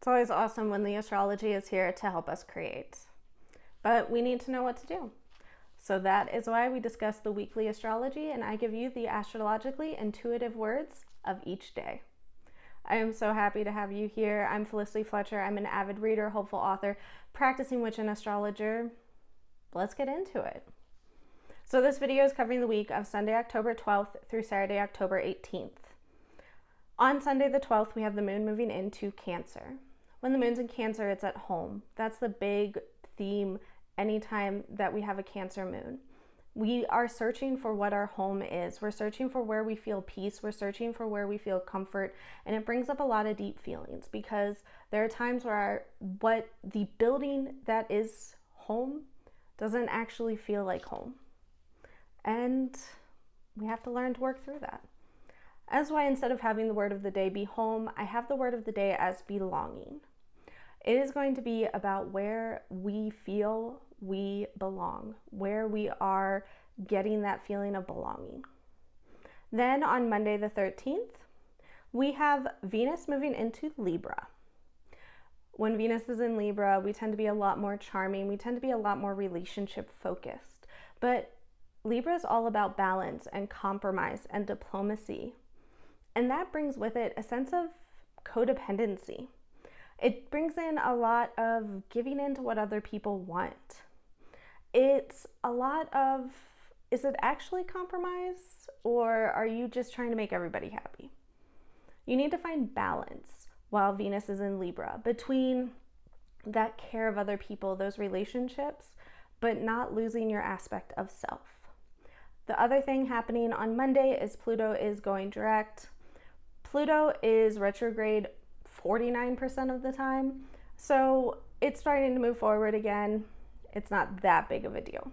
It's always awesome when the astrology is here to help us create, but we need to know what to do. So that is why we discuss the weekly astrology, and I give you the astrologically intuitive words of each day. I am so happy to have you here. I'm Felicity Fletcher. I'm an avid reader, hopeful author, practicing witch and astrologer. Let's get into it. So this video is covering the week of Sunday, October 12th through Saturday, October 18th. On Sunday the 12th, we have the moon moving into Cancer. When the moon's in Cancer, it's at home. That's the big theme anytime that we have a Cancer moon. We are searching for what our home is. We're searching for where we feel peace. We're searching for where we feel comfort. And it brings up a lot of deep feelings because there are times where what the building that is home doesn't actually feel like home. And we have to learn to work through that. That's why instead of having the word of the day be home, I have the word of the day as belonging. It is going to be about where we feel we belong, where we are getting that feeling of belonging. Then on Monday the 13th, we have Venus moving into Libra. When Venus is in Libra, we tend to be a lot more charming. We tend to be a lot more relationship focused. But Libra is all about balance and compromise and diplomacy. And that brings with it a sense of codependency. It brings in a lot of giving in to what other people want. It's a lot of, is it actually compromise, or are you just trying to make everybody happy? You need to find balance while Venus is in Libra between that care of other people, those relationships, but not losing your aspect of self. The other thing happening on Monday is Pluto is going direct. Pluto is retrograde 49% of the time, so it's starting to move forward again. It's not that big of a deal.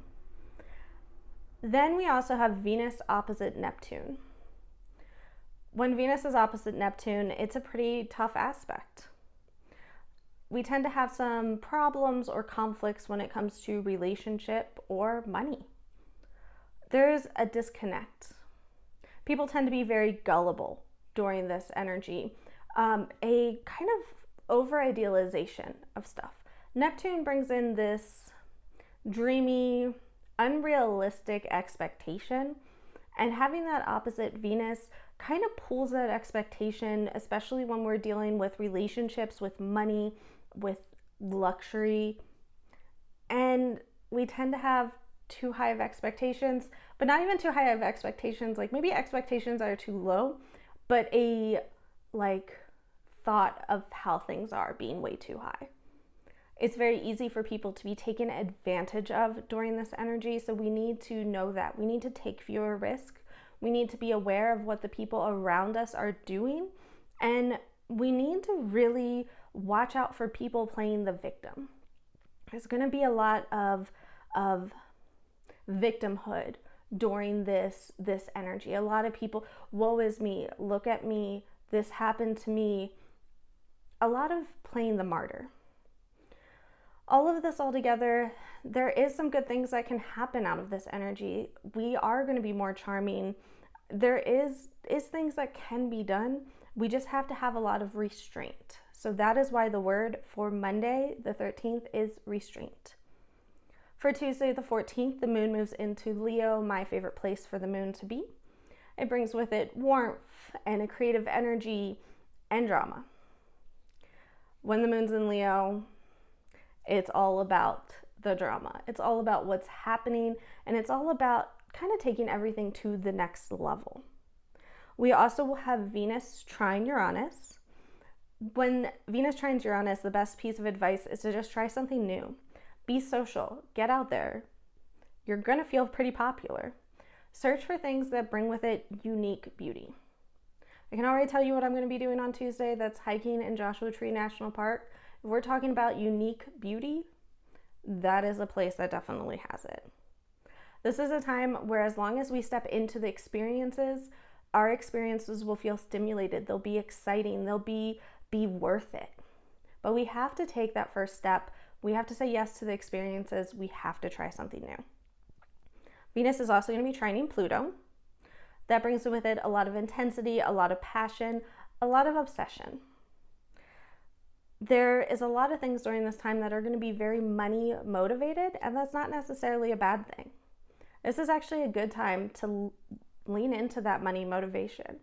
Then we also have Venus opposite Neptune. When Venus is opposite Neptune, it's a pretty tough aspect. We tend to have some problems or conflicts when it comes to relationship or money. There's a disconnect. People tend to be very gullible during this energy. A kind of over-idealization of stuff. Neptune brings in this dreamy, unrealistic expectation, and having that opposite Venus kind of pulls that expectation, especially when we're dealing with relationships, with money, with luxury, and we tend to have too high of expectations, but not even too high of expectations, like maybe expectations are too low, but a thought of how things are being way too high. It's very easy for people to be taken advantage of during this energy, so we need to know that. We need to take fewer risks. We need to be aware of what the people around us are doing, and we need to really watch out for people playing the victim. There's going to be a lot of victimhood during this energy. A lot of people, woe is me, look at me, this happened to me. A lot of playing the martyr. All of this all together, there is some good things that can happen out of this energy. We are going to be more charming. There is things that can be done. We just have to have a lot of restraint. So that is why the word for Monday the 13th is restraint. For Tuesday the 14th, the moon moves into Leo, my favorite place for the moon to be. It brings with it warmth and a creative energy and drama. When the moon's in Leo, it's all about the drama. It's all about what's happening, and it's all about kind of taking everything to the next level. We also will have Venus trine Uranus. When Venus trines Uranus, the best piece of advice is to just try something new. Be social, get out there. You're gonna feel pretty popular. Search for things that bring with it unique beauty. I can already tell you what I'm gonna be doing on Tuesday. That's hiking in Joshua Tree National Park. If we're talking about unique beauty, that is a place that definitely has it. This is a time where as long as we step into the experiences, our experiences will feel stimulated. They'll be exciting. They'll be worth it. But we have to take that first step. We have to say yes to the experiences. We have to try something new. Venus is also going to be trining Pluto. That brings with it a lot of intensity, a lot of passion, a lot of obsession. there is a lot of things during this time that are going to be very money motivated, and that's not necessarily a bad thing. This is actually a good time to lean into that money motivation.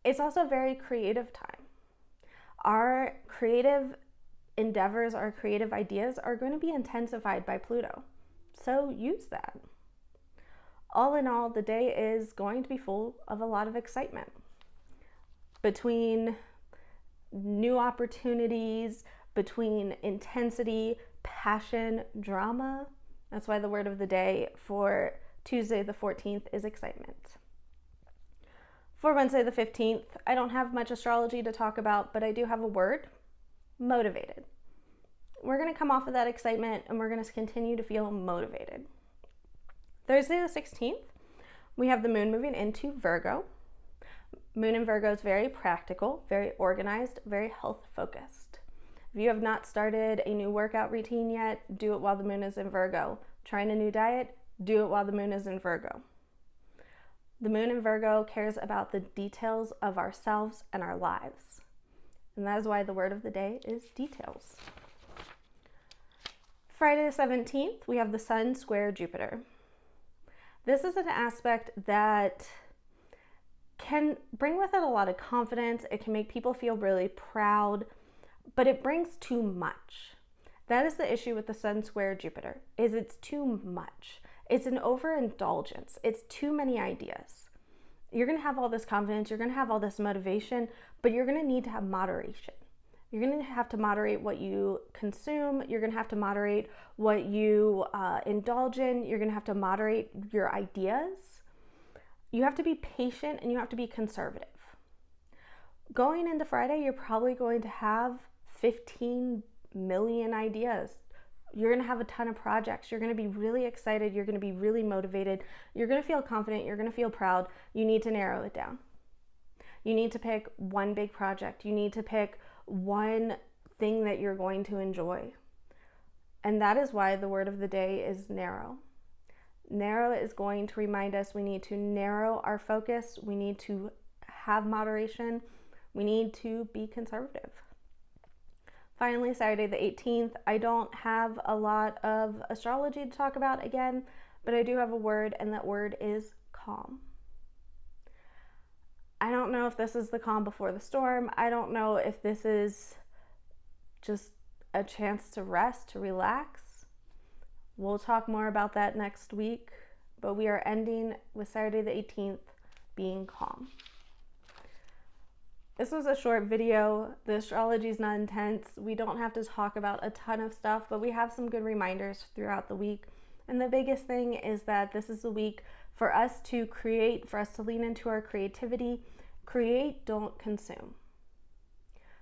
It's also a very creative time. Our creative endeavors, our creative ideas are going to be intensified by Pluto. So use that. All in all, the day is going to be full of a lot of excitement. Between new opportunities, between intensity, passion, drama. That's why the word of the day for Tuesday the 14th is excitement. For Wednesday the 15th, I don't have much astrology to talk about, but I do have a word, motivated. We're going to come off of that excitement and we're going to continue to feel motivated. Thursday the 16th, we have the moon moving into Virgo. Moon in Virgo is very practical, very organized, very health focused. If you have not started a new workout routine yet, do it while the moon is in Virgo. Trying a new diet, do it while the moon is in Virgo. The moon in Virgo cares about the details of ourselves and our lives. And that is why the word of the day is details. Friday the 17th, we have the Sun square Jupiter. This is an aspect that can bring with it a lot of confidence. It can make people feel really proud, but it brings too much. That is the issue with the Sun square Jupiter, is it's too much. It's an overindulgence. It's too many ideas. You're going to have all this confidence, you're going to have all this motivation, but you're going to need to have moderation. You're going to have to moderate what you consume. You're going to have to moderate what you indulge in. You're going to have to moderate your ideas. You have to be patient and you have to be conservative. Going into Friday, you're probably going to have 15 million ideas. You're going to have a ton of projects. You're going to be really excited. You're going to be really motivated. You're going to feel confident. You're going to feel proud. You need to narrow it down. You need to pick one big project. You need to pick one thing that you're going to enjoy. And that is why the word of the day is narrow. Narrow is going to remind us we need to narrow our focus. We need to have moderation. We need to be conservative. Finally, Saturday the 18th, I don't have a lot of astrology to talk about again, but I do have a word, and that word is calm. I don't know if this is the calm before the storm. I don't know if this is just a chance to rest, to relax. We'll talk more about that next week, but we are ending with Saturday the 18th being calm. This was a short video. The astrology is not intense. We don't have to talk about a ton of stuff, but we have some good reminders throughout the week. And the biggest thing is that this is a week for us to create, for us to lean into our creativity. Create, don't consume.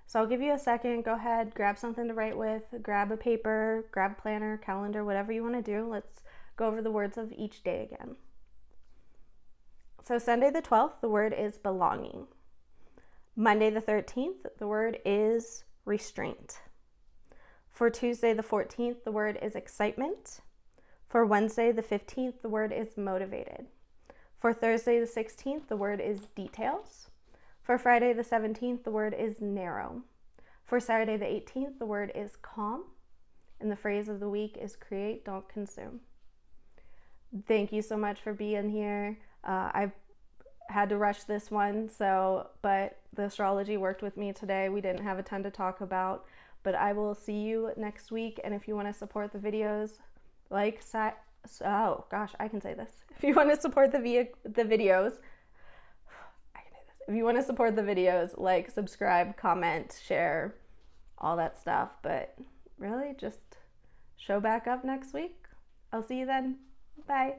So I'll give you a second. Go ahead, grab something to write with, grab a paper, grab a planner, calendar, whatever you want to do. Let's go over the words of each day again. So Sunday the 12th, the word is belonging. Monday the 13th, the word is restraint. For Tuesday the 14th, the word is excitement. For Wednesday the 15th, the word is motivated. For Thursday the 16th, the word is details. For Friday the 17th, the word is narrow. For Saturday the 18th, the word is calm. And the phrase of the week is create, don't consume. Thank you so much for being here. I've had to rush this one, but the astrology worked with me today. We didn't have a ton to talk about, but I will see you next week. And if you want to support the videos, If you want to support the videos, if you want to support the videos, like, subscribe, comment, share, all that stuff. But really, just show back up next week. I'll see you then. Bye.